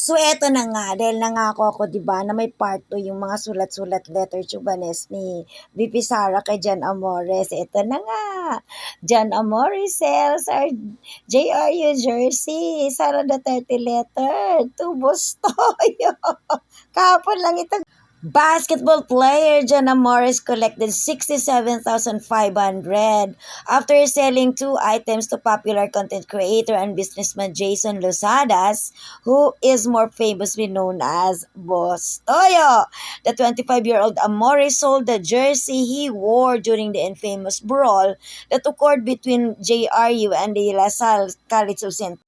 So eto na nga, dahil nangako ako 'di ba na may part 2 yung mga sulat-sulat letter Chubanes ni VP Sara kay John Amores. Eto na nga, John Amores sells our JRU jersey, Sara Duterte letter to Bustoyo. Kahapon lang ito. Basketball player John Amores collected 67,500 after selling two items to popular content creator and businessman Jason Losadas, who is more famously known as Boss Toyo. The 25-year-old Amores sold the jersey he wore during the infamous brawl that occurred between JRU and the La Salle College of St.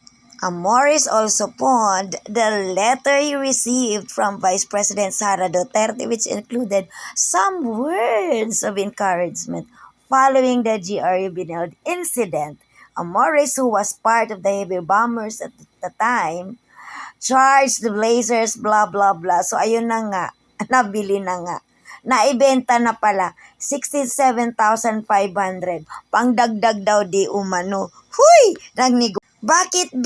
Amores also pawned the letter he received from Vice President Sara Duterte, which included some words of encouragement following the GRU Binilde incident. Amores, who was part of the heavy bombers at the time, charged the Blazers, blah, blah, blah. So, ayun na nga, nabili na nga. Naibenta na pala, 67,500. Pangdagdag daw di umano. Huy! Bakit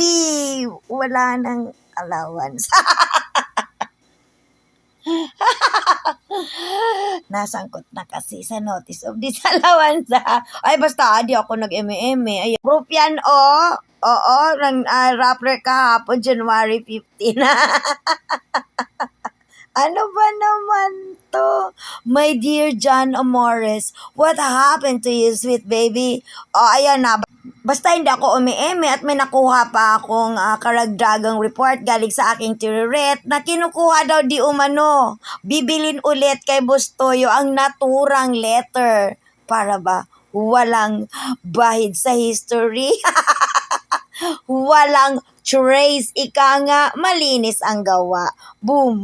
wala nang allowance? Nasangkot na kasi sa notice of disallowance. Ay, basta, di ako nag-eme-eme. Ay, proof yan, oh. Oo, rapper kahapon, January 15. Ano ba naman to? My dear John Amores, what happened to you, sweet baby? Oh, ayan na. Basta hindi ako umi-eme at may nakuha pa akong karagdagang report galing sa aking tireret na kinukuha daw di umano. Bibilin ulit kay Bustoyo ang naturang letter para ba walang bahid sa history. Walang trace, ika nga, malinis ang gawa. Boom!